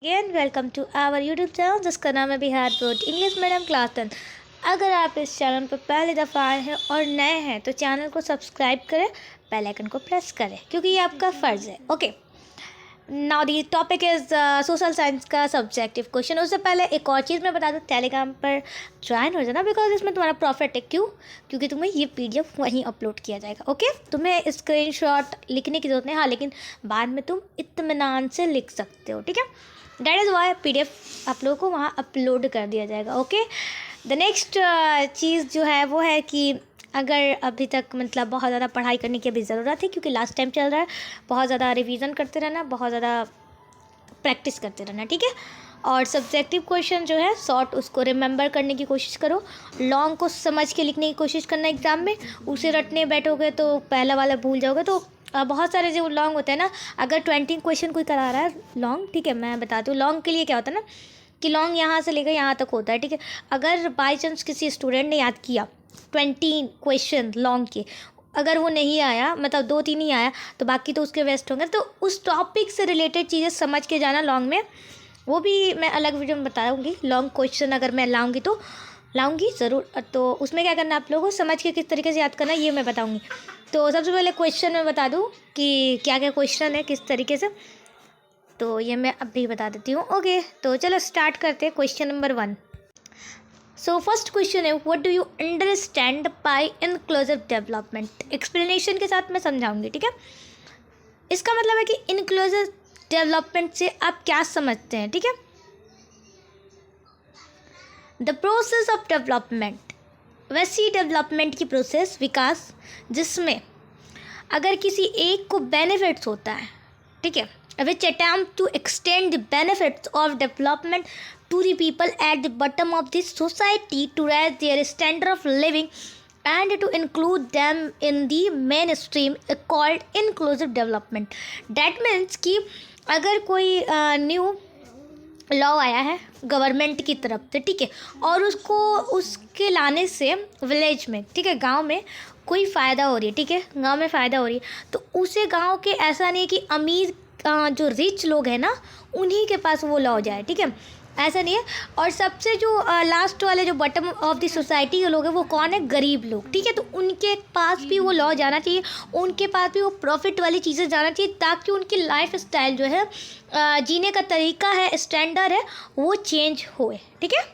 Again welcome to our YouTube channel जिसका नाम है Bihar board English medium class 10। अगर आप इस चैनल पर पहली दफ़ा आए हैं और नए हैं तो चैनल को सब्सक्राइब करें, बेल आइकन को प्रेस करें क्योंकि ये आपका फ़र्ज़ है। Okay, now the topic is social science का सब्जेक्टिव क्वेश्चन। उससे पहले एक और चीज़ मैं बता दूँ, टेलीग्राम पर ज्वाइन हो जाना बिकॉज इसमें तुम्हारा प्रॉफिट है। क्यों? क्योंकि तुम्हें ये PDF वहीं अपलोड किया जाएगा। ओके, तुम्हें स्क्रीनशॉट लिखने की ज़रूरत नहीं, हाँ, लेकिन बाद में तुम इत्मीनान से लिख सकते हो। ठीक है, दैट इज़ वाई PDF आप लोगों को वहाँ अपलोड कर दिया जाएगा। ओके, द नेक्स्ट चीज़ जो है वो है कि अगर अभी तक मतलब बहुत ज़्यादा पढ़ाई करने की अभी ज़रूरत है क्योंकि लास्ट टाइम चल रहा है, बहुत ज़्यादा रिवीजन करते रहना, बहुत ज़्यादा प्रैक्टिस करते रहना। ठीक है, और सब्जेक्टिव क्वेश्चन जो है शॉर्ट उसको रिमेंबर करने की कोशिश करो, लॉन्ग को समझ के लिखने की कोशिश करना एग्ज़ाम में। उसे रटने बैठोगे तो पहला वाला भूल जाओगे। तो बहुत सारे जो लॉन्ग होते हैं ना, अगर 20 क्वेश्चन कोई करा रहा है लॉन्ग, ठीक है, मैं बताती हूँ लॉन्ग के लिए क्या होता है ना कि लॉन्ग यहाँ से लेकर यहाँ तक होता है। ठीक है, अगर बाई चांस किसी स्टूडेंट ने याद किया 20 क्वेश्चन लॉन्ग के, अगर वो नहीं आया, मतलब 2-3 ही आया, तो बाकी तो उसके वेस्ट होंगे। तो उस टॉपिक से रिलेटेड चीज़ें समझ के जाना लॉन्ग में, वो भी मैं अलग वीडियो में बताऊँगी। लॉन्ग क्वेश्चन अगर मैं लाऊँगी तो लाऊँगी ज़रूर, तो उसमें क्या करना आप लोगों को समझ के किस तरीके से याद करना ये मैं बताऊँगी। तो सबसे पहले क्वेश्चन मैं बता दूँ कि क्या क्या क्वेश्चन है किस तरीके से, तो ये मैं अभी बता देती हूँ। ओके, तो चलो स्टार्ट करते हैं। Question number 1। So first question है, what do you understand by inclusive development. Explanation के साथ मैं समझाऊंगी। ठीक है, इसका मतलब है कि इनक्लूसिव डेवलपमेंट से आप क्या समझते हैं। ठीक है, द प्रोसेस ऑफ डेवलपमेंट, वैसी डेवलपमेंट की प्रोसेस, विकास, जिसमें अगर किसी एक को बेनिफिट्स होता है, ठीक है, which attempt to extend the benefits of development to the people at the bottom of the society to raise their standard of living and to include them in the mainstream called inclusive development. That means कि अगर कोई new law आया है government की तरफ से, ठीक है, और उसको उसके लाने से विलेज में, ठीक है, गांव में कोई फ़ायदा हो रही है, ठीक है, गांव में फ़ायदा हो रही है, तो उसे गांव के ऐसा नहीं है कि अमीर जो रिच लोग हैं ना उन्हीं के पास वो लॉ जाए। ठीक है, ऐसा नहीं है। और सबसे जो लास्ट वाले जो बॉटम ऑफ द सोसाइटी के लोग हैं वो कौन है? गरीब लोग। ठीक है, तो उनके पास भी वो लॉ जाना चाहिए, उनके पास भी वो प्रॉफिट वाली चीज़ें जाना चाहिए ताकि उनकी लाइफ स्टाइल जो है, जीने का तरीका है, स्टैंडर्ड है, वो चेंज होए। ठीक है,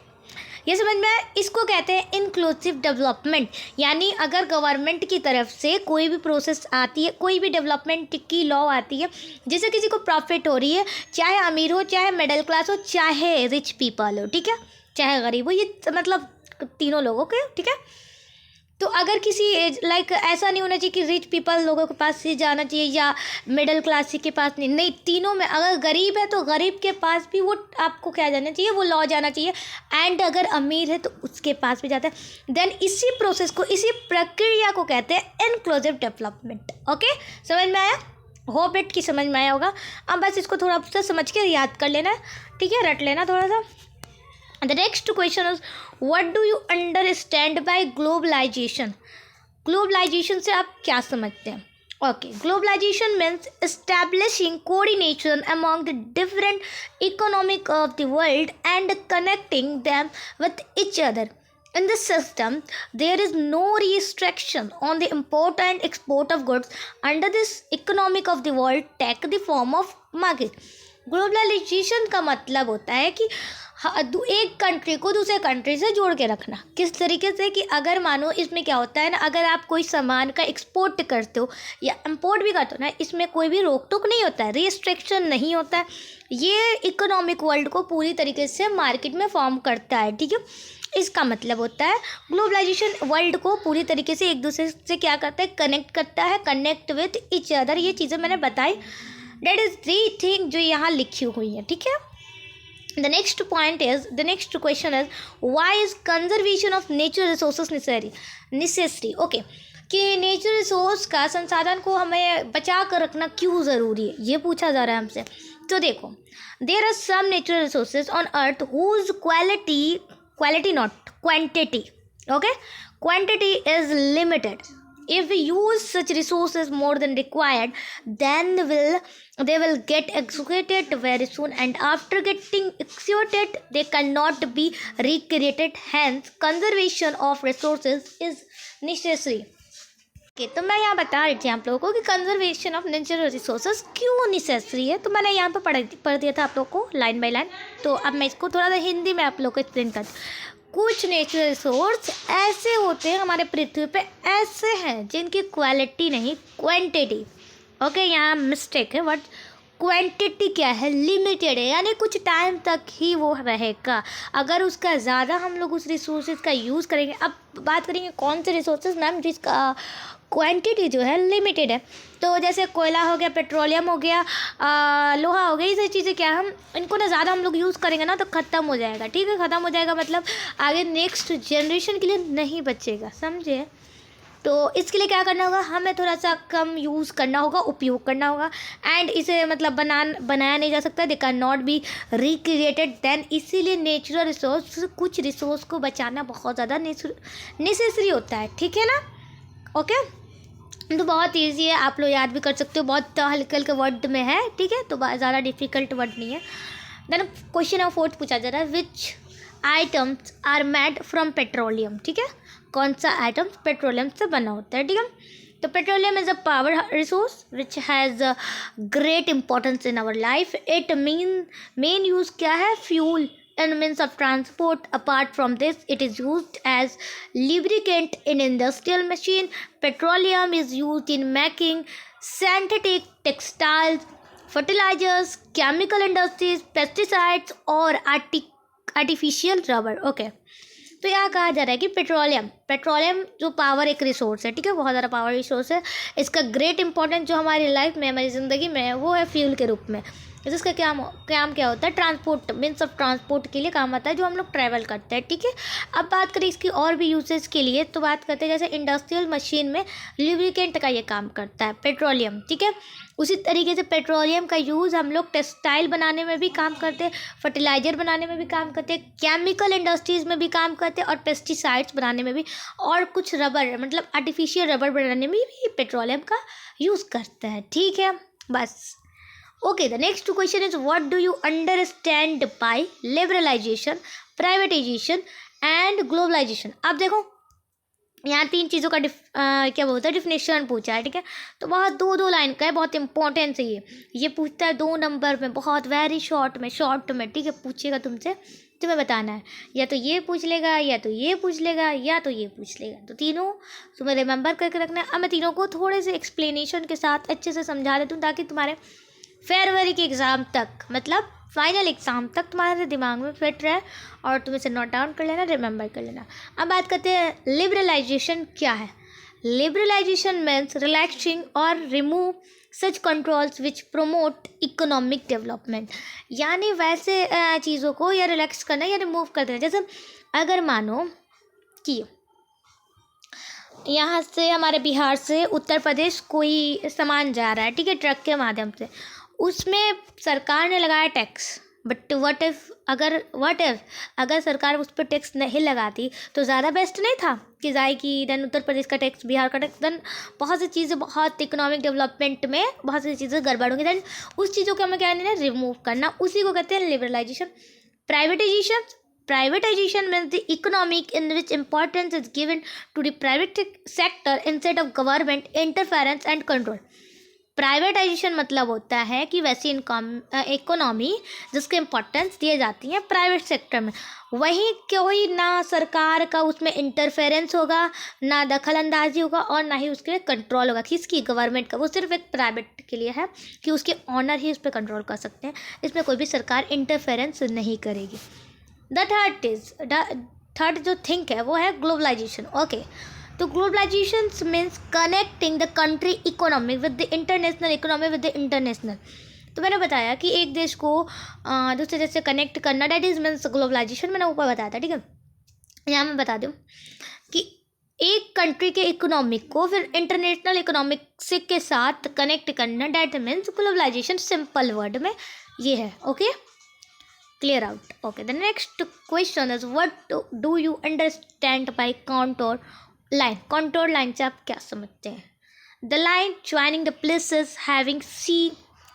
ये समझ में आया? इसको कहते हैं इंक्लूसिव डेवलपमेंट। यानी अगर गवर्नमेंट की तरफ से कोई भी प्रोसेस आती है, कोई भी डेवलपमेंट की लॉ आती है जिससे किसी को प्रॉफिट हो रही है, चाहे अमीर हो, चाहे मिडिल क्लास हो, चाहे रिच पीपल हो, ठीक है, चाहे गरीब हो, ये मतलब तीनों लोगों के, ठीक है। तो अगर किसी लाइक ऐसा नहीं होना चाहिए कि रिच पीपल लोगों के पास ही जाना चाहिए या मिडिल क्लास के पास नहीं, नहीं, तीनों में। अगर गरीब है तो गरीब के पास भी वो आपको क्या जाना चाहिए, वो लॉ जाना चाहिए, एंड अगर अमीर है तो उसके पास भी जाता है। देन इसी प्रोसेस को, इसी प्रक्रिया को कहते हैं इंक्लूसिव डेवलपमेंट। ओके, समझ में आया? होप इट की समझ में आया होगा। अब बस इसको थोड़ा सा समझ के याद कर लेना है, ठीक है, रट लेना थोड़ा सा। The next question is, what do you understand by globalization? Globalization से आप क्या समझते हैं? Okay, globalization means establishing coordination among the different economic of the world and connecting them with each other. In this system, there is no restriction on the import and export of goods under this economic of the world take the form of market. Globalization का मतलब होता है कि एक country को दूसरे country से जोड़ के रखना। किस तरीके से कि अगर मानो इसमें क्या होता है ना, अगर आप कोई सामान का एक्सपोर्ट करते हो या इंपोर्ट भी करते हो ना, इसमें कोई भी रोक टोक नहीं होता है, रिस्ट्रिक्शन नहीं होता है। ये इकोनॉमिक वर्ल्ड को पूरी तरीके से मार्केट में फॉर्म करता है। ठीक है, इसका मतलब होता है ग्लोबलाइजेशन वर्ल्ड को पूरी तरीके से एक दूसरे से क्या करता है, कनेक्ट करता है, कनेक्ट विथ ईच अदर। ये चीज़ें मैंने बताई, डेट इज़ थ्री थिंग जो यहाँ लिखी हुई है। ठीक है, the next question is, why is conservation of natural resources necessary? Okay, कि नेचुरल रिसोर्स का, संसाधन को हमें बचा कर रखना क्यों ज़रूरी है, ये पूछा जा रहा है हमसे। तो देखो, there are some natural resources on earth whose quality not quantity, okay, quantity is limited If we use such resources more than required, then they will get exhausted very soon, and after getting exhausted they cannot be recreated. Hence conservation of resources is necessary. तो मैं यहाँ बता रही थी आप लोगों को कि कंजर्वेशन ऑफ नेचुरल रिसोर्सेज क्यों नेसेसरी है। तो मैंने यहाँ पर पढ़ दिया था आप लोगों को लाइन बाय लाइन। तो अब मैं इसको थोड़ा सा हिंदी में आप लोगों को एक्सप्लेन करती हूँ। कुछ नेचुरल रिसोर्स ऐसे होते हैं हमारे पृथ्वी पे, ऐसे हैं जिनकी क्वालिटी नहीं क्वांटिटी, ओके यहाँ मिस्टेक है, बट क्वांटिटी क्या है, लिमिटेड है, यानी कुछ टाइम तक ही वो रहेगा। अगर उसका ज़्यादा हम लोग उस रिसोर्सेज का यूज़ करेंगे, अब बात करेंगे कौन से रिसोर्सेज मैम जिसका क्वांटिटी जो है लिमिटेड है। तो जैसे कोयला हो गया, पेट्रोलियम हो गया, लोहा हो गया, ये सारी चीज़ें क्या हम इनको ना ज़्यादा हम लोग यूज़ करेंगे ना तो ख़त्म हो जाएगा। ठीक है, ख़त्म हो जाएगा मतलब आगे नेक्स्ट जनरेशन के लिए नहीं बचेगा, समझे। तो इसके लिए क्या करना होगा, हमें थोड़ा सा कम यूज़ करना होगा, उपयोग करना होगा। एंड इसे मतलब बनाया नहीं जा सकता, they can not be recreated then, इसीलिए नेचुरल रिसोर्स, कुछ रिसोर्स को बचाना बहुत ज़्यादा नेसेसरी होता है। ठीक है ना, ओके। तो बहुत ईजी है, आप लोग याद भी कर सकते हो, बहुत हल्के हल्के वर्ड में है। ठीक है, तो ज़्यादा डिफिकल्ट वर्ड नहीं है। देन क्वेश्चन नंबर 4 पूछा जा रहा है, which items are made from petroleum. ठीक है, कौन सा आइटम पेट्रोलियम से बना होता है। ठीक है, तो petroleum is a power resource which has great importance in our life. It main use क्या है, fuel and means of transport. Apart from this, it is used as lubricant in industrial machine. Petroleum is used in making synthetic textiles, fertilizers, chemical industries, pesticides और artificial rubber. Okay. तो यहाँ कहा जा रहा है कि पेट्रोलियम जो power एक रिसोर्स है, ठीक है, बहुत ज़्यादा पावर रिसोर्स है। इसका ग्रेट इंपॉर्टेंस जो हमारी लाइफ में, हमारी ज़िंदगी में है, वो है फ्यूल के रूप में। जिसका काम क्या होता है, ट्रांसपोर्ट, मीन्स ऑफ ट्रांसपोर्ट के लिए काम आता है, जो हम लोग ट्रैवल करते हैं। ठीक है, अब बात करें इसकी और भी यूसेज के लिए, तो बात करते हैं जैसे इंडस्ट्रियल मशीन में लुब्रिकेंट का ये काम करता है पेट्रोलियम। ठीक है, उसी तरीके से पेट्रोलियम का यूज़ हम लोग टेक्सटाइल बनाने में भी काम करते हैं, फर्टिलाइज़र बनाने में भी काम करते हैं, केमिकल इंडस्ट्रीज़ में भी काम करते हैं, और पेस्टिसाइड्स बनाने में भी, और कुछ रबर मतलब आर्टिफिशियल रबर बनाने में भी पेट्रोलियम का यूज़ करते हैं। ठीक है, बस। Okay, the next question is, what do you understand by liberalization, privatization and globalization? अब देखो यहाँ 3 चीज़ों का क्या बोलता है, डिफिनेशन पूछा है। ठीक है, तो बहुत दो लाइन का है, बहुत इंपॉर्टेंट है ये पूछता है 2 नंबर में, बहुत वेरी शॉर्ट में। ठीक है, पूछेगा तुमसे, तुम्हें बताना है, या तो ये पूछ लेगा, या तो ये पूछ लेगा, या तो ये पूछ लेगा। तो तीनों तुम्हें रिमेंबर करके रखना है। अब मैं तीनों को थोड़े से एक्सप्लेनेशन के साथ अच्छे से समझा देती हूँ, ताकि तुम्हारे फेब्रुअरी के एग्ज़ाम तक, मतलब फाइनल एग्ज़ाम तक तुम्हारे दिमाग में फिट रहे, और तुम इसे नोट डाउन कर लेना, रिमेंबर कर लेना। अब बात करते हैं लिबरलाइजेशन क्या है। लिबरलाइजेशन मीन्स रिलैक्सिंग और रिमूव सच कंट्रोल्स विच प्रोमोट इकोनॉमिक डेवलपमेंट, यानी वैसे चीज़ों को या रिलैक्स करना या रिमूव कर देना। जैसे अगर मानो कि यहाँ से हमारे बिहार से उत्तर प्रदेश कोई सामान जा रहा है, ठीक है, ट्रक के माध्यम से, उसमें सरकार ने लगाया टैक्स, बट व्हाट इफ़ अगर सरकार उस पर टैक्स नहीं लगाती तो ज़्यादा बेस्ट नहीं था कि जाएगी, देन उत्तर प्रदेश का टैक्स, बिहार का टैक्स, देन बहुत सी चीज़ें, बहुत इकोनॉमिक डेवलपमेंट में बहुत सी चीज़ें गड़बड़ होंगी। देन उस चीज़ों को हमें क्या करना है, रिमूव करना, उसी को कहते हैं liberalisation. Privatization means the economic in which importance is given to the private sector instead of government interference and control. Privatisation मतलब होता है कि वैसी इकोनॉमी जिसके इम्पोर्टेंस दिए जाती हैं प्राइवेट सेक्टर में, वहीं कोई ना सरकार का उसमें इंटरफेरेंस होगा, ना दखल अंदाजी होगा, और ना ही उसके कंट्रोल होगा। किसकी, गवर्नमेंट का। वो सिर्फ एक प्राइवेट के लिए है कि उसके ऑनर ही उस पर कंट्रोल कर सकते हैं, इसमें कोई भी सरकार इंटरफेरेंस नहीं करेगी। थर्ड जो थिंक है वो है ग्लोबलाइजेशन। ओके, तो globalization means connecting the country economy with the international economy with the international. तो मैंने बताया कि एक देश को दूसरे देश से कनेक्ट करना, दैट इज मीन्स ग्लोबलाइजेशन, मैंने ऊपर बताया था। ठीक है, यहाँ मैं बता दूँ कि एक कंट्री के इकोनॉमिक को फिर इंटरनेशनल इकोनॉमिक से के साथ कनेक्ट करना, that means globalization. Simple word में ये है। ओके, clear out. Okay, the next question is, what do you understand by contour line, contour line से आप क्या समझते हैं? The line joining the places having sea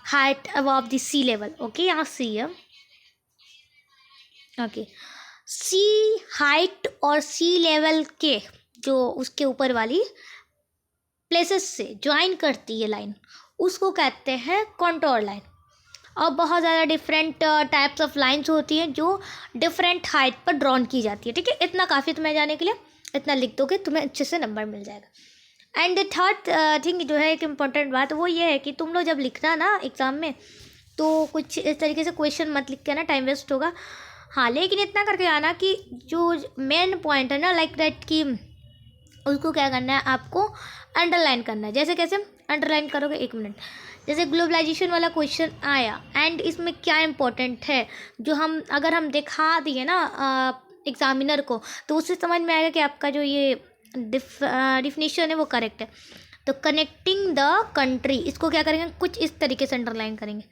height above the sea level. Okay, यहाँ सी है। ओके, सी height और सी level के जो उसके ऊपर वाली प्लेसेस से ज्वाइन करती है लाइन, उसको कहते हैं कॉन्टोर लाइन। और बहुत ज़्यादा डिफरेंट टाइप्स ऑफ लाइंस होती हैं जो डिफरेंट हाइट पर ड्रॉन की जाती है। ठीक है, इतना काफ़ी तुम्हें जाने के लिए, इतना लिख दोगे तुम्हें अच्छे से नंबर मिल जाएगा। एंड द थर्ड थिंग जो है एक इम्पॉर्टेंट बात वो ये है कि तुम लोग जब लिखना ना एग्ज़ाम में, तो कुछ इस तरीके से क्वेश्चन मत लिख के ना, टाइम वेस्ट होगा। हाँ, लेकिन इतना करके आना कि जो मेन पॉइंट है ना, लाइक दैट, कि उसको क्या करना है, आपको अंडरलाइन करना है। जैसे कैसे अंडरलाइन करोगे, एक मिनट। जैसे ग्लोबलाइजेशन वाला क्वेश्चन आया एंड इसमें क्या इंपॉर्टेंट है, जो हम अगर हम दिखा दिए ना एग्जामिनर को, तो उससे समझ में आएगा कि आपका जो ये डिफिनीशन है वो करेक्ट है। तो कनेक्टिंग द कंट्री, इसको क्या करेंगे, कुछ इस तरीके से अंडरलाइन करेंगे।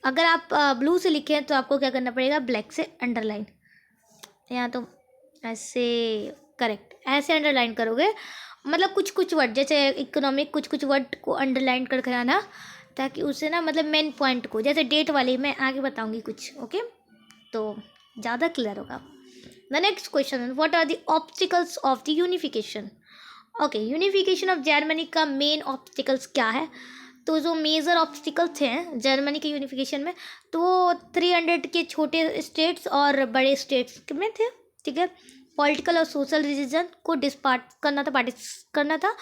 अगर आप ब्लू से लिखे हैं तो आपको क्या करना पड़ेगा, ब्लैक से अंडरलाइन, या तो ऐसे, करेक्ट, ऐसे अंडरलाइन करोगे। मतलब कुछ कुछ वर्ड, जैसे इकोनॉमिक, कुछ कुछ वर्ड को अंडरलाइन करके आना, ताकि उससे ना मतलब मेन पॉइंट को, जैसे डेट वाली मैं आगे बताऊंगी कुछ। ओके, तो ज़्यादा क्लियर होगा। The next question, what are the obstacles of the unification. Okay, unification of Germany का मेन ऑब्स्टिकल्स क्या है? तो जो मेजर ऑब्स्टिकल्स हैं जर्मनी के यूनिफिकेशन में, तो वो 300 के छोटे स्टेट्स और बड़े स्टेट्स में थे। ठीक है, पॉलिटिकल और सोशल रीजन को डिस्पार्ट करना था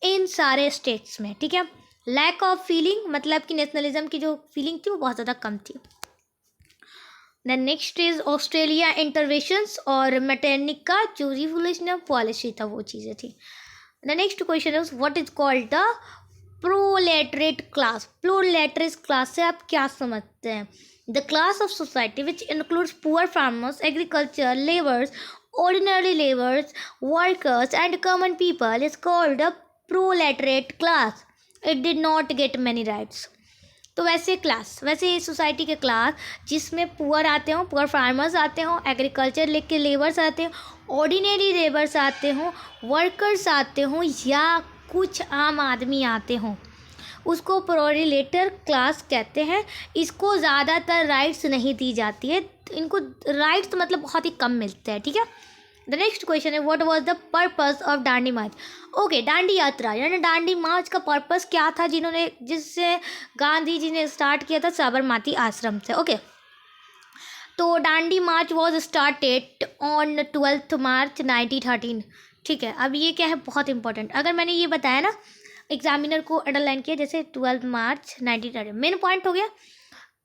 इन सारे स्टेट्स में। ठीक है, लैक ऑफ फीलिंग, मतलब कि नेशनलिज्म की जो फीलिंग थी वो बहुत ज़्यादा कम थी। Then next is Australia interventions और मैटरनिक का जो रिवोल्यूशनरी पॉलिसी था वो चीज़ें थी। The next question is what is called the proletariat class. Proletariat class से आप क्या समझते हैं? The class of society which includes poor farmers, agriculture labours, ordinary laborers, workers and common people is called a proletariat class. It did not get many rights. तो वैसे class, वैसे society के class जिसमें पुअर आते हों, poor farmers आते हों, agriculture लेके लेबर्स आते हों, ऑर्डिनरी लेबर्स आते हों, वर्कर्स आते हों, या कुछ आम आदमी आते हों, उसको प्रोलेटेर क्लास कहते हैं। इसको ज़्यादातर राइट्स नहीं दी जाती है, इनको राइट्स मतलब बहुत ही कम मिलते हैं। ठीक है, द नेक्स्ट क्वेश्चन है what was the purpose of Dandi March. Okay, Dandi यात्रा यानी दांडी मार्च का पर्पस क्या था, जिससे गांधी जी ने स्टार्ट किया था साबरमती आश्रम से। ओके, तो दांडी मार्च वॉज स्टार्टेड ऑन 12 मार्च 1913। ठीक है, अब ये क्या है, बहुत इंपॉर्टेंट। अगर मैंने ये बताया ना, एग्जामिनर को अंडरलाइन किया, जैसे 12 मार्च 1913 मेन पॉइंट हो गया,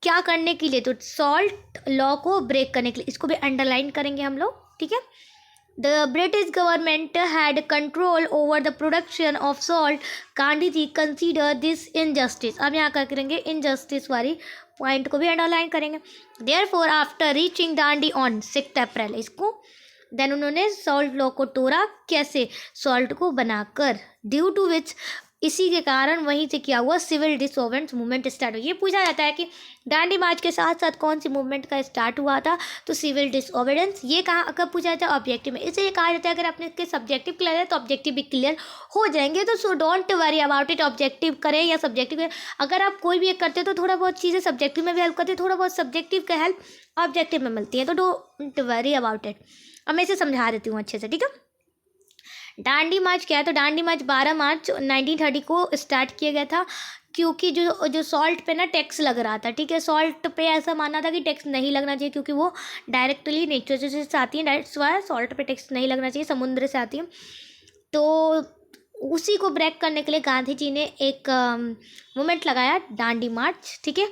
क्या करने के लिए, तो सॉल्ट लॉ को ब्रेक करने के लिए, इसको भी अंडरलाइन करेंगे हम लोग। ठीक है, the British government had control over the production of salt. Gandhi ji consider this injustice. अब यहाँ क्या करेंगे, इनजस्टिस वाली पॉइंट को भी अंडरलाइन करेंगे। Therefore after reaching Dandi on 6 अप्रैल, इसको देन उन्होंने सॉल्ट लॉ को तोड़ा, कैसे, सॉल्ट को बनाकर, ड्यू टू विच, इसी के कारण वहीं से क्या हुआ, सिविल डिसोबेडिएंस मूवमेंट स्टार्ट हुई। ये पूछा जाता है कि दांडी मार्च के साथ साथ कौन सी मूवमेंट का स्टार्ट हुआ था, तो सिविल डिसोबेडिएंस। ये कहाँ कब पूछा जाता है, ऑब्जेक्टिव में। इसलिए कहा जाता है अगर आपने इसके सब्जेक्टिव क्लियर है तो ऑब्जेक्टिव भी क्लियर हो जाएंगे। तो so don't worry about it, objective करें या सब्जेक्टिव करें, अगर आप कोई भी एक करते हो तो थोड़ा बहुत चीज़ें सब्जेक्टिव में भी हेल्प करती है, थोड़ा बहुत सब्जेक्टिव का हेल्प ऑब्जेक्टिव में मिलती है। तो डोंट वरी अबाउट इट। अब मैं इसे समझा देती हूँ अच्छे से। ठीक है, दांडी मार्च क्या है, तो दांडी मार्च 12 मार्च 1930 को स्टार्ट किया गया था, क्योंकि जो सॉल्ट पे ना टैक्स लग रहा था। ठीक है, सॉल्ट पे ऐसा मानना था कि टैक्स नहीं लगना चाहिए, क्योंकि वो डायरेक्टली नेचर से आती है, डायरेक्ट सॉल्ट पे टैक्स नहीं लगना चाहिए, समुद्र से आती है। तो उसी को ब्रेक करने के लिए गांधी जी ने एक मूवमेंट लगाया, दांडी मार्च। ठीक है,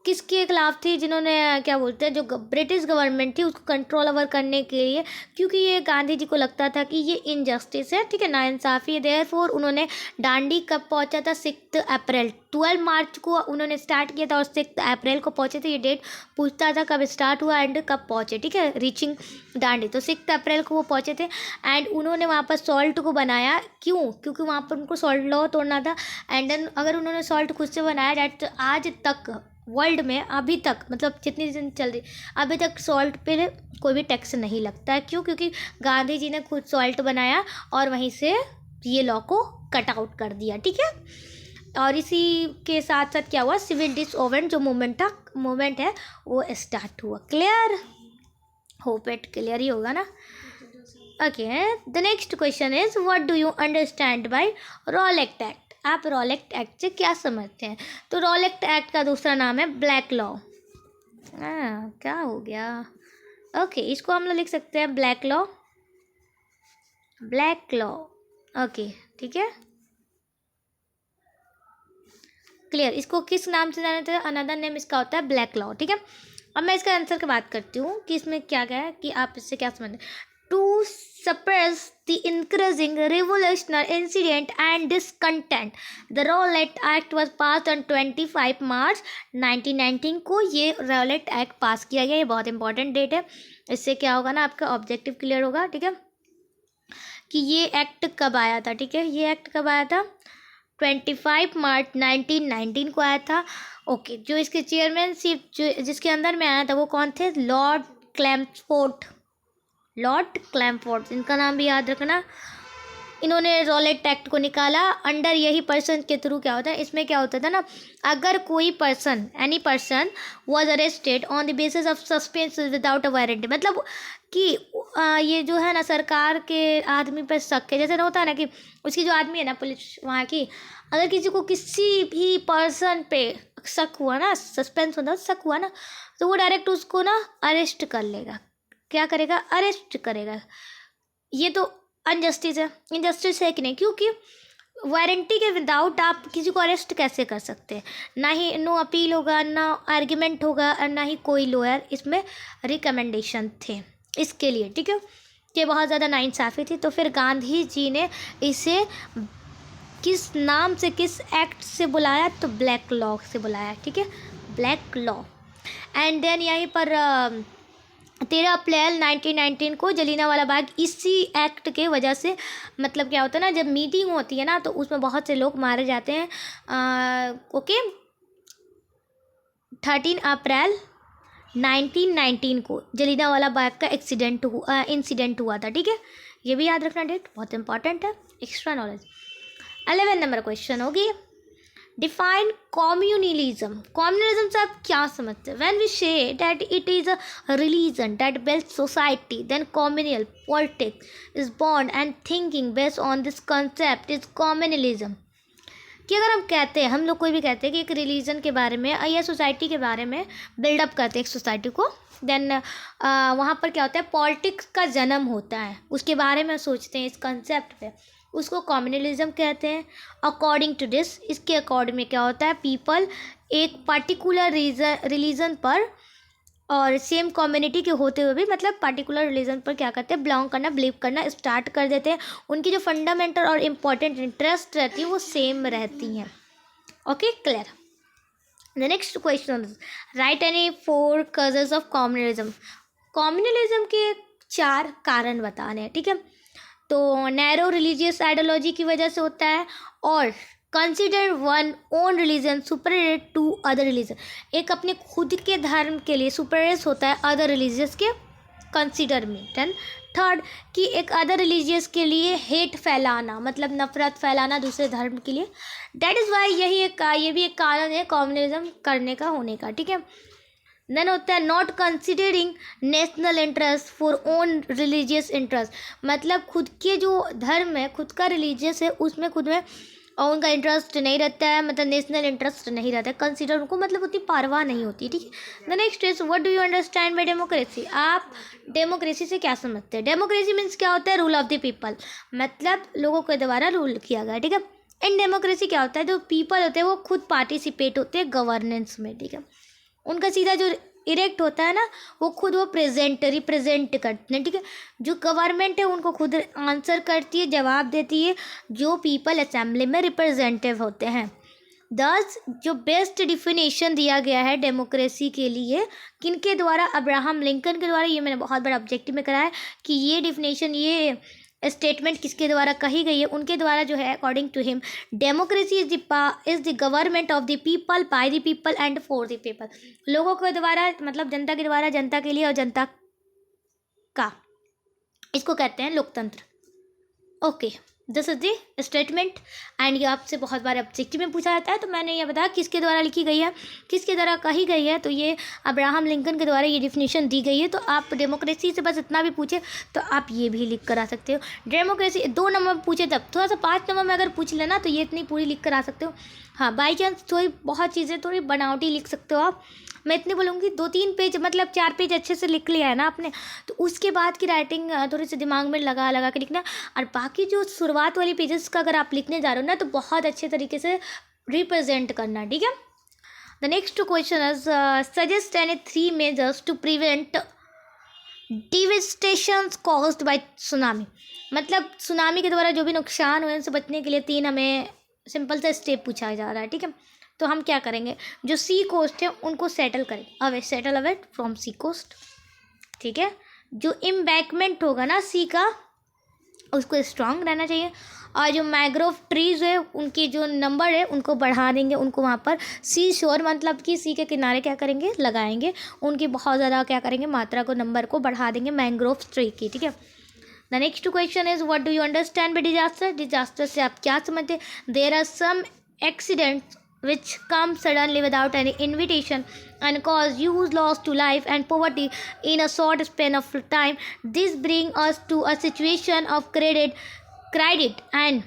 किसके खिलाफ थी, जिन्होंने क्या बोलते हैं, जो ब्रिटिश गवर्नमेंट थी उसको कंट्रोल ओवर करने के लिए, क्योंकि ये गांधी जी को लगता था कि ये इनजस्टिस है। ठीक है, नाइंसाफ़ी है। देयरफॉर उन्होंने दांडी कब पहुंचा था, 6 अप्रैल, 12 मार्च को उन्होंने स्टार्ट किया था और 6 अप्रैल को पहुंचे थे। ये डेट पूछता था कब स्टार्ट हुआ एंड कब पहुंचे। ठीक है, रीचिंग दांडी, तो 6 अप्रैल को वो पहुंचे थे। एंड उन्होंने वहाँ पर सॉल्ट को बनाया, क्यों, क्योंकि वहाँ पर उनको सॉल्ट लॉ तोड़ना था। एंड देन अगर उन्होंने सॉल्ट खुद से बनाया, डेट आज तक वर्ल्ड में अभी तक, मतलब जितनी दिन चल रही, अभी तक सॉल्ट पे कोई भी टैक्स नहीं लगता है। क्यों? क्योंकि गांधी जी ने खुद सॉल्ट बनाया और वहीं से ये लॉ को कट आउट कर दिया। ठीक है, और इसी के साथ साथ क्या हुआ, सिविल डिसओबेडिएंस जो मूवमेंट है वो स्टार्ट हुआ। क्लियर? होप इट क्लियर ही होगा ना। Okay, the next question is what do you understand bye Rowlatt act? आप रॉलेट एक्ट से क्या समझते हैं? तो रॉलेट एक्ट का दूसरा नाम है ब्लैक लॉ। क्या हो गया? ओके, इसको हम लोग लिख सकते हैं black law, black law. Okay, ठीक है, क्लियर। इसको किस नाम से जाना जाता है? अनदर नेम इसका होता है ब्लैक लॉ। ठीक है, अब मैं इसका आंसर की बात करती हूँ कि इसमें क्या क्या है, कि आप इससे क्या समझते हैं। To suppress the increasing revolutionary incident and discontent, the Rowlatt Act was passed on 25 मार्च 1919 को ये रॉलेट एक्ट पास किया गया। ये बहुत इंपॉर्टेंट डेट है। इससे क्या होगा ना, आपका ऑब्जेक्टिव क्लियर होगा। ठीक है, कि ये एक्ट कब आया था। ठीक है, ये एक्ट कब आया था? 25 मार्च 1919 को आया था। ओके, जो इसके चेयरमैनशिप जो जिसके अंदर में आया था वो कौन थे? लॉर्ड क्लैम्फोर्ड। लॉर्ड क्लैम्फोर्ड, इनका नाम भी याद रखना। इन्होंने रॉलेट एक्ट को निकाला। अंडर यही पर्सन के थ्रू क्या होता है, इसमें क्या होता था ना, अगर कोई person, any person was arrested on the basis of suspense without a warrant, मतलब कि ये जो है ना सरकार के आदमी पर शक है, जैसे होता है ना कि उसकी जो आदमी है ना पुलिस वहाँ की, अगर किसी को किसी भी पर्सन पे शक हुआ ना, सस्पेंस होता शक हुआ ना, तो वो डायरेक्ट उसको ना अरेस्ट कर लेगा। क्या करेगा? अरेस्ट करेगा। ये तो अनजस्टिस है, इनजस्टिस है कि नहीं? क्योंकि वारंटी के विदाउट आप किसी को अरेस्ट कैसे कर सकते हैं? ना ही नो अपील होगा, ना आर्ग्यूमेंट होगा, और ना ही कोई लॉयर इसमें रिकमेंडेशन थे इसके लिए। ठीक है, ये बहुत ज़्यादा नाइंसाफ़ी थी। तो फिर गांधी जी ने इसे किस नाम से, किस एक्ट से बुलाया? तो ब्लैक लॉ से बुलाया। ठीक है, ब्लैक लॉ। एंड देन यहीं पर 13 अप्रैल 1919 को जलियांवाला बाग इसी एक्ट के वजह से, मतलब क्या होता है ना, जब मीटिंग होती है ना तो उसमें बहुत से लोग मारे जाते हैं। ओके, 13 अप्रैल 1919 को जलियांवाला बाग का इंसिडेंट हुआ था। ठीक है, ये भी याद रखना, डेट बहुत इंपॉर्टेंट है, एक्स्ट्रा नॉलेज। 11 नंबर क्वेश्चन होगी, डिफाइन कॉम्युनलिज्म। कॉम्युनलिज्म से आप क्या समझते हैं? When we say that it is a religion that builds society, then communal politics is born and thinking based on this concept is communalism. कि अगर हम कहते हैं, हम लोग कोई भी कहते हैं कि एक रिलीजन के बारे में या सोसाइटी के बारे में बिल्डअप करते हैं एक सोसाइटी को, देन वहाँ पर क्या होता है, पॉलिटिक्स का जन्म होता है, उसके बारे में सोचते हैं इस कंसेप्ट पे, उसको कॉम्युनलिज्म कहते हैं। अकॉर्डिंग टू दिस, इसके अकॉर्डिंग में क्या होता है, पीपल एक पर्टिकुलर रिलीजन पर और सेम कम्युनिटी के होते हुए भी, मतलब पर्टिकुलर रिलीजन पर क्या करते हैं, बिलोंग करना, बिलीव करना स्टार्ट कर देते हैं। उनकी जो फंडामेंटल और इम्पॉर्टेंट इंटरेस्ट रहती है वो सेम रहती हैं। Okay, clear. The next question, right any 4 causes of communalism. Communalism के 4 कारण बताने हैं। ठीक है, तो नैरो रिलीजियस आइडियोलॉजी की वजह से होता है, और consider one own religion superior to other religion, एक अपने खुद के धर्म के लिए सुपीरियर होता है अदर रिलीजियस के कंसिडर में। देन थर्ड, कि एक अदर रिलीजियस के लिए हेट फैलाना, मतलब नफरत फैलाना दूसरे धर्म के लिए। दैट इज़ वाई ये भी एक कारण है कम्युनलिज्म करने का, होने का। ठीक है, देन होता है not considering national interest for own religious interest, मतलब खुद के जो धर्म है, खुद का रिलीजियस है, उसमें खुद में उनका इंटरेस्ट नहीं रहता है, मतलब नेशनल इंटरेस्ट नहीं रहता है, कंसिडर उनको मतलब उतनी परवाह नहीं होती। ठीक है, the next is what do you understand bye democracy. आप डेमोक्रेसी से क्या समझते हैं? डेमोक्रेसी मीन्स क्या होता है, रूल ऑफ द पीपल, मतलब लोगों के द्वारा रूल किया गया। ठीक है, इन डेमोक्रेसी क्या होता है, जो पीपल होते हैं वो खुद पार्टिसिपेट होते हैं गवर्नेंस में। ठीक है, उनका सीधा जो इरेक्ट होता है ना, वो खुद वो रिप्रेजेंट करते हैं। ठीक है, जो गवर्नमेंट है उनको खुद आंसर करती है, जवाब देती है, जो पीपल असेंबली में रिप्रेजेंटेटिव होते हैं। दस, जो बेस्ट डिफिनेशन दिया गया है डेमोक्रेसी के लिए किनके द्वारा, अब्राहम लिंकन के द्वारा। ये मैंने बहुत बड़ा ऑब्जेक्टिव में करा है कि ये डिफिनेशन, ये स्टेटमेंट किसके द्वारा कही गई है, उनके द्वारा जो है according to him democracy is the government of the people by the people and for the people. लोगों के द्वारा मतलब जनता के द्वारा, जनता के लिए और जनता का, इसको कहते हैं लोकतंत्र। Okay, this is the statement and ये आपसे बहुत बार ऑब्जेक्टिव में पूछा जाता है, तो मैंने ये बताया किसके द्वारा लिखी गई है, किसके द्वारा कही गई है, तो ये अब्राहम लिंकन के द्वारा ये डिफिनीशन दी गई है। तो आप डेमोक्रेसी से बस इतना भी पूछे तो आप ये भी लिख कर आ सकते हो। डेमोक्रेसी 2 नंबर में पूछे तब, थोड़ा सा 5 नंबर में अगर पूछ लेना तो ये इतनी पूरी लिख कर आ सकते हो। हाँ, बाई चांस थोड़ी बहुत चीज़ें थोड़ी बनावटी लिख सकते हो आप। मैं इतनी बोलूँगी 2-3 पेज मतलब 4 पेज अच्छे से लिख लिया है ना आपने, तो उसके बाद की राइटिंग थोड़ी सी दिमाग में लगा के लिखना। और बाकी जो शुरुआत वाली पेजेस का अगर आप लिखने जा रहे हो ना तो बहुत अच्छे तरीके से रिप्रेजेंट करना, ठीक है। The next question is suggest any 3 measures to prevent devastations caused by tsunami. मतलब सुनामी के द्वारा जो भी नुकसान हुए उनसे बचने के लिए 3 हमें सिंपल सा स्टेप पूछा जा रहा है, ठीक है। तो हम क्या करेंगे, जो सी कोस्ट है उनको सेटल करें, settle away from sea coast, ठीक है। जो एम्बैंकमेंट होगा ना सी का, उसको स्ट्रांग रहना चाहिए। और जो मैंग्रोव ट्रीज है उनकी जो नंबर है उनको बढ़ा देंगे, उनको वहाँ पर सी शोर मतलब कि सी के किनारे क्या करेंगे, लगाएंगे, उनकी बहुत ज़्यादा क्या करेंगे, मात्रा को, नंबर को बढ़ा देंगे मैंग्रोव ट्री की, ठीक है। The next question is what do you understand by disaster. Disaster से आप क्या समझते हैं। There are some accidents which come suddenly without any invitation and cause huge loss to life and poverty in a short span of time. This brings us to a situation of credit and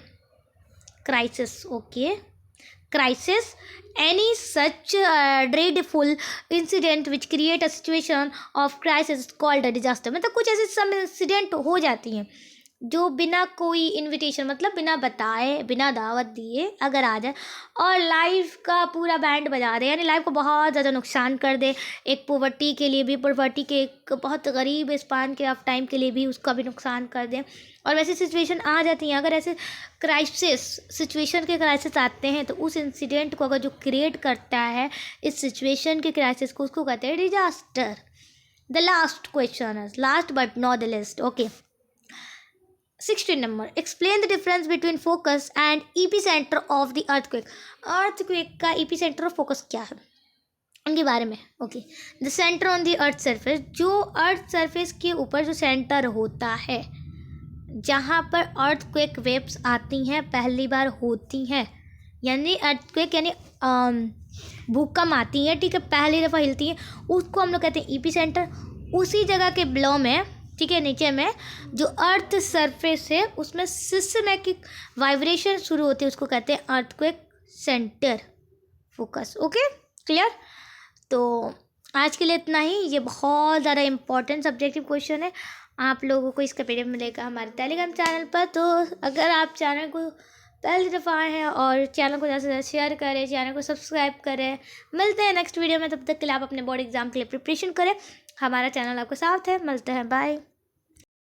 crisis. Okay, crisis, any such dreadful incident which create a situation of crisis is called a disaster. मतलब कुछ ऐसे some incident हो जाती हैं जो बिना कोई invitation मतलब बिना बताए, बिना दावत दिए अगर आ जाए और लाइफ का पूरा बैंड बजा दे, यानी लाइफ को बहुत ज़्यादा नुकसान कर दे। एक पॉवर्टी के लिए भी, पॉवर्टी के एक बहुत गरीब स्पान के ऑफ टाइम के लिए भी उसका भी नुकसान कर दे। और वैसी सिचुएशन आ जाती हैं, अगर ऐसे क्राइसिस सिचुएशन के क्राइसिस आते हैं तो उस इंसिडेंट को अगर जो क्रिएट करता है इस सिचुएशन के क्राइसिस को, उसको कहते हैं disaster. The last question is last but not the list. Okay, 16 number, explain the difference between focus and epicentre of the earthquake. Earthquake का एपिसेंटर और फोकस क्या है उनके बारे में। Okay, the centre on the earth surface, जो earth surface के ऊपर जो सेंटर होता है जहाँ पर अर्थक्वेक वेव्स आती हैं, पहली बार होती हैं, यानी अर्थक्वेक यानी भूकंप आती हैं, ठीक है, पहली दफ़ा हिलती हैं, उसको हम लोग कहते हैं एपिसेंटर। उसी जगह के बिलो में, ठीक है, नीचे में जो अर्थ सरफेस है उसमें सिस्टमैटिक वाइब्रेशन शुरू होती है, उसको कहते हैं earthquake centre focus. Okay, clear. तो आज के लिए इतना ही। ये बहुत ज़्यादा इंपॉर्टेंट सब्जेक्टिव क्वेश्चन है, आप लोगों को इसका पीडीएफ मिलेगा हमारे टेलीग्राम चैनल पर। तो अगर आप चैनल को पहली दफ़ा आए हैं और चैनल को ज़्यादा से ज़्यादा शेयर करें, चैनल को सब्सक्राइब करें। मिलते हैं नेक्स्ट वीडियो में, तब तक के लिए आप अपने बोर्ड एग्जाम के लिए प्रिपरेशन करें। हमारा चैनल आपका साथ है, मिलते हैं, बाय।